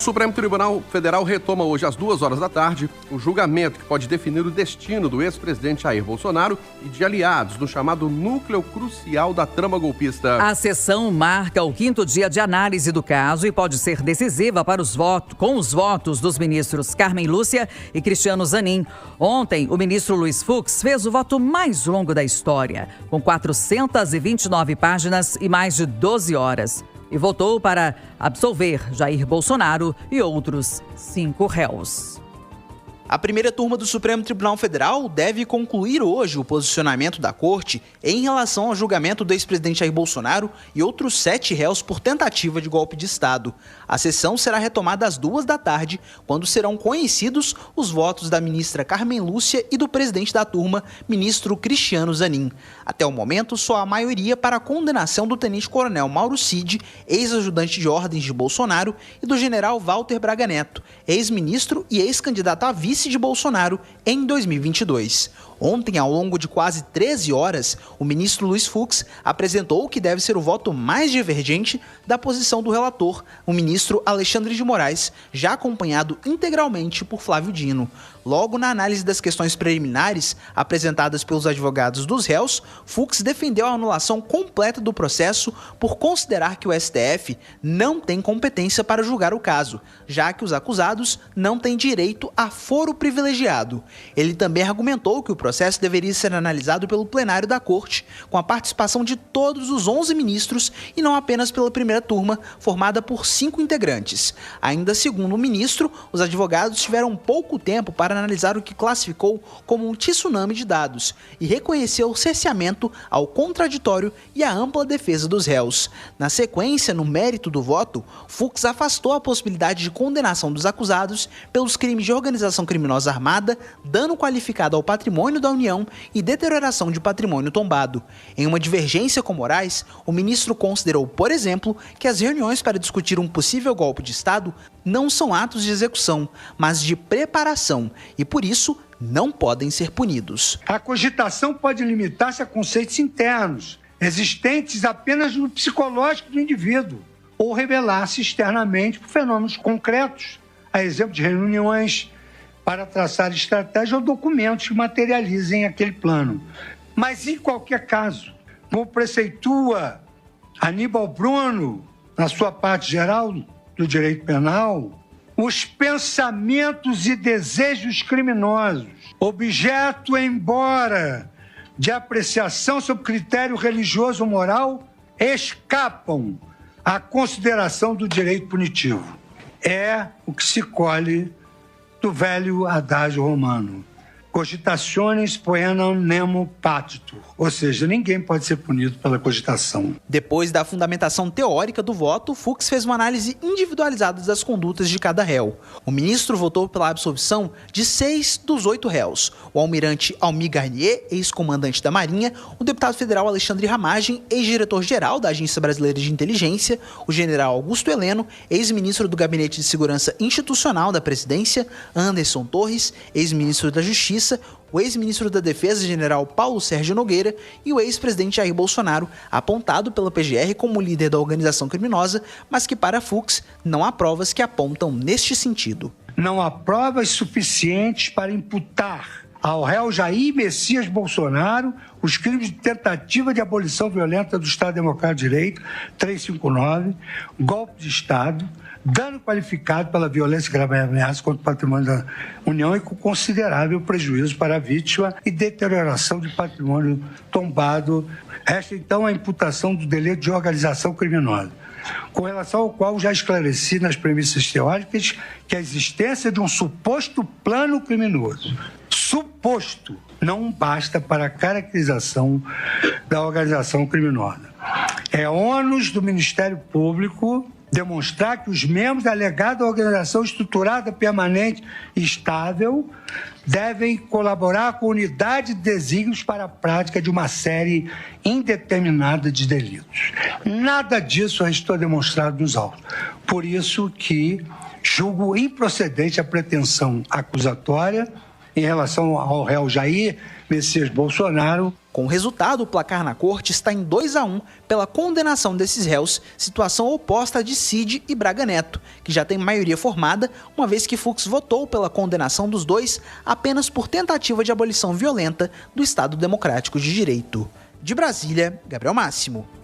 Supremo Tribunal Federal retoma hoje às 14h o julgamento que pode definir o destino do ex-presidente Jair Bolsonaro e de aliados no chamado núcleo crucial da trama golpista. A sessão marca o 5º dia de análise do caso e pode ser decisiva para com os votos dos ministros Carmen Lúcia e Cristiano Zanin. Ontem, o ministro Luiz Fux fez o voto mais longo da história, com 429 páginas e mais de 12 horas. E votou para absolver Jair Bolsonaro e outros 5 réus. A primeira turma do Supremo Tribunal Federal deve concluir hoje o posicionamento da Corte em relação ao julgamento do ex-presidente Jair Bolsonaro e outros 7 réus por tentativa de golpe de Estado. A sessão será retomada às 14h, quando serão conhecidos os votos da ministra Carmen Lúcia e do presidente da turma, ministro Cristiano Zanin. Até o momento, só há maioria para a condenação do tenente-coronel Mauro Cid, ex-ajudante de ordens de Bolsonaro, e do general Walter Braga Neto, ex-ministro e ex-candidato a vice de Bolsonaro em 2022. Ontem, ao longo de quase 13 horas, o ministro Luiz Fux apresentou o que deve ser o voto mais divergente da posição do relator, o ministro Alexandre de Moraes, já acompanhado integralmente por Flávio Dino. Logo na análise das questões preliminares apresentadas pelos advogados dos réus, Fux defendeu a anulação completa do processo por considerar que o STF não tem competência para julgar o caso, já que os acusados não têm direito a foro privilegiado. Ele também argumentou que o processo deveria ser analisado pelo plenário da Corte, com a participação de todos os 11 ministros e não apenas pela primeira turma, formada por 5 integrantes. Ainda segundo o ministro, os advogados tiveram pouco tempo para analisar o que classificou como um tsunami de dados e reconheceu o cerceamento ao contraditório e à ampla defesa dos réus. Na sequência, no mérito do voto, Fux afastou a possibilidade de condenação dos acusados pelos crimes de organização criminosa armada, dano qualificado ao patrimônio da União e deterioração de patrimônio tombado. Em uma divergência com Moraes, o ministro considerou, por exemplo, que as reuniões para discutir um possível golpe de Estado não são atos de execução, mas de preparação e, por isso, não podem ser punidos. A cogitação pode limitar-se a conceitos internos, existentes apenas no psicológico do indivíduo, ou revelar-se externamente por fenômenos concretos, a exemplo de reuniões para traçar estratégia ou documentos que materializem aquele plano. Mas, em qualquer caso, como preceitua Aníbal Bruno, na sua parte geral do direito penal, os pensamentos e desejos criminosos, objeto, embora de apreciação sob critério religioso ou moral, escapam à consideração do direito punitivo. É o que se colhe do velho adágio romano: cogitationes poenam nemo patitur, ou seja, ninguém pode ser punido pela cogitação. Depois da fundamentação teórica do voto, Fux fez uma análise individualizada das condutas de cada réu. O ministro votou pela absolvição de 6 dos 8 réus: o almirante Almir Garnier, ex-comandante da Marinha, o deputado federal Alexandre Ramagem, ex-diretor-geral da Agência Brasileira de Inteligência, o general Augusto Heleno, ex-ministro do Gabinete de Segurança Institucional da Presidência, Anderson Torres, ex-ministro da Justiça, o ex-ministro da Defesa, general Paulo Sérgio Nogueira, e o ex-presidente Jair Bolsonaro, apontado pela PGR como líder da organização criminosa, mas que para Fux não há provas que apontam neste sentido. Não há provas suficientes para imputar ao réu Jair Messias Bolsonaro os crimes de tentativa de abolição violenta do Estado Democrático de Direito, 359, golpe de Estado, dano qualificado pela violência e grave ameaça contra o patrimônio da União e com considerável prejuízo para a vítima e deterioração de patrimônio tombado. Resta, então, a imputação do delito de organização criminosa, com relação ao qual já esclareci nas premissas teóricas que a existência de um suposto plano criminoso, suposto, não basta para a caracterização da organização criminosa. É ônus do Ministério Público demonstrar que os membros da alegada organização estruturada, permanente e estável devem colaborar com unidade de desígnios para a prática de uma série indeterminada de delitos. Nada disso restou demonstrado nos autos. Por isso que julgo improcedente a pretensão acusatória em relação ao réu Jair Messias Bolsonaro. Com o resultado, o placar na corte está em 2-1 pela condenação desses réus, situação oposta à de Cid e Braga Neto, que já tem maioria formada, uma vez que Fux votou pela condenação dos dois apenas por tentativa de abolição violenta do Estado Democrático de Direito. De Brasília, Gabriel Máximo.